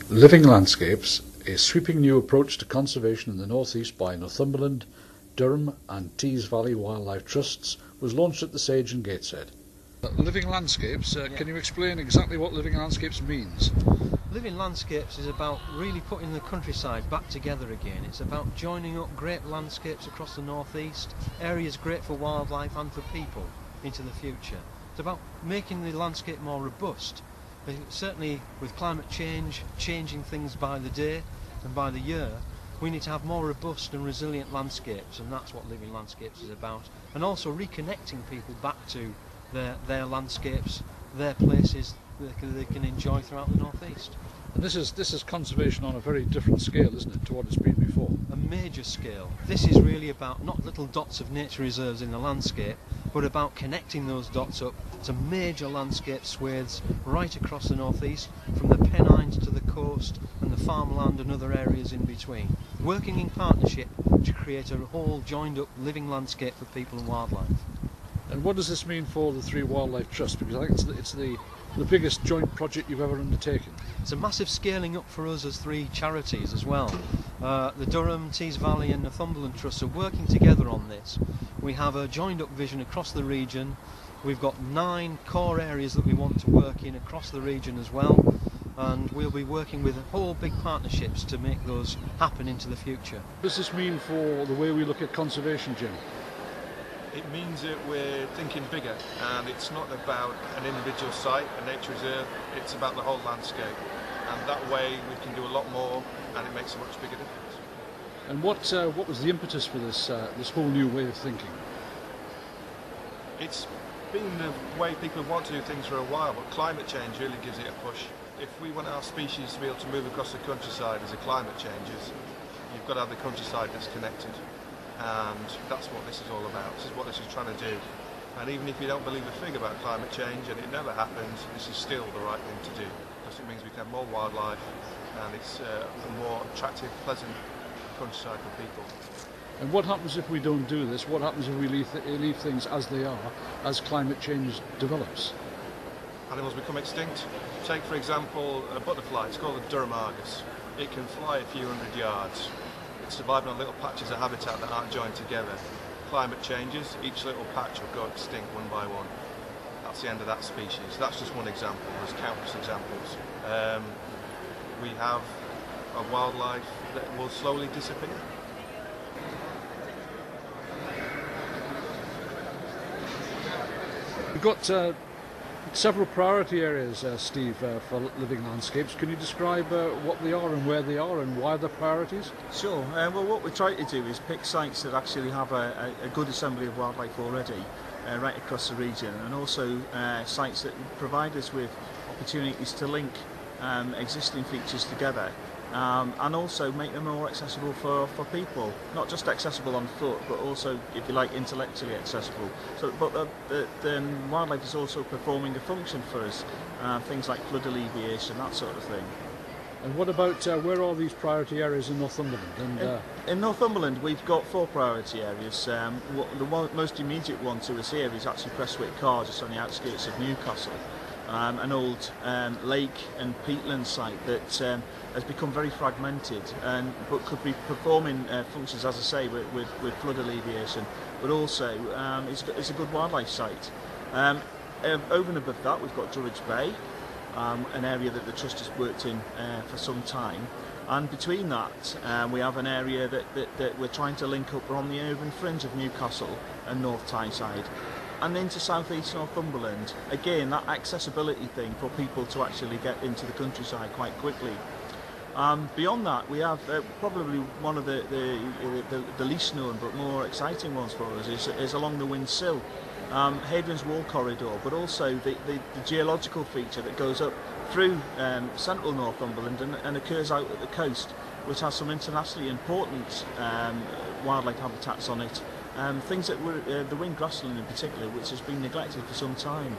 Living Landscapes, a sweeping new approach to conservation in the northeast by Northumberland, Durham and Tees Valley Wildlife Trusts, was launched at the Sage in Gateshead. Living Landscapes, can you explain exactly what Living Landscapes means? Living Landscapes is about really putting the countryside back together again. It's about joining up great landscapes across the northeast, areas great for wildlife and for people into the future. It's about making the landscape more robust. Certainly with climate change, changing things by the day and by the year, we need to have more robust and resilient landscapes, and that's what Living Landscapes is about. And also reconnecting people back to their landscapes, their places that they can enjoy throughout the northeast. And this is conservation on a very different scale, isn't it, to what it's been before? A major scale. This is really about not little dots of nature reserves in the landscape, but about connecting those dots up to major landscape swathes right across the northeast, from the Pennines to the coast and the farmland and other areas in between. Working in partnership to create a whole joined up living landscape for people and wildlife. And what does this mean for the three wildlife trusts? Because I think it's the biggest joint project you've ever undertaken. It's a massive scaling up for us as three charities as well. The Durham, Tees Valley and Northumberland Trusts are working together on this. We have a joined up vision across the region. We've got 9 core areas that we want to work in across the region as well, and we'll be working with whole big partnerships to make those happen into the future. What does this mean for the way we look at conservation, Jim? It means that we're thinking bigger, and it's not about an individual site, a nature reserve, it's about the whole landscape. And that way we can do a lot more, and it makes a much bigger difference. And what was the impetus for this whole new way of thinking? It's been the way people want to do things for a while, but climate change really gives it a push. If we want our species to be able to move across the countryside as the climate changes, you've got to have the countryside that's connected. And that's what this is all about. This is what this is trying to do. And even if you don't believe a fig about climate change and it never happens, this is still the right thing to do, because it means we can have more wildlife and it's a more attractive, pleasant countryside for people. And what happens if we don't do this? What happens if we leave things as they are, as climate change develops? Animals become extinct. Take, for example, a butterfly. It's called a Durham argus. It can fly a few hundred yards. It's surviving on little patches of habitat that aren't joined together. Climate changes, each little patch will go extinct one by one. That's the end of that species. That's just one example. There's countless examples. We have a wildlife that will slowly disappear. We've got several priority areas, Steve, for Living Landscapes. Can you describe what they are and where they are and why they're priorities? Sure. Well, what we're trying to do is pick sites that actually have a good assembly of wildlife already right across the region, and also sites that provide us with opportunities to link existing features together, and also make them more accessible for people. Not just accessible on foot, but also, if you like, intellectually accessible. So, but the wildlife is also performing a function for us, things like flood alleviation, that sort of thing. And what about, where are these priority areas in Northumberland? And, in Northumberland we've got 4 priority areas. The most immediate one to us here is actually Prestwick Car, just on the outskirts of Newcastle. An old lake and peatland site that has become very fragmented, but could be performing functions, as I say, with flood alleviation, but also it's a good wildlife site. Over and above that, we've got Durham Bay, an area that the Trust has worked in for some time, and between that we have an area that we're trying to link up on the urban fringe of Newcastle and North Tyneside, and into southeast Northumberland. Again, that accessibility thing for people to actually get into the countryside quite quickly. Beyond that, we have probably one of the least known but more exciting ones for us is along the Windsill, Hadrian's Wall corridor, but also the geological feature that goes up through central Northumberland and occurs out at the coast, which has some internationally important wildlife habitats on it. Things that were the winged grassland in particular, which has been neglected for some time.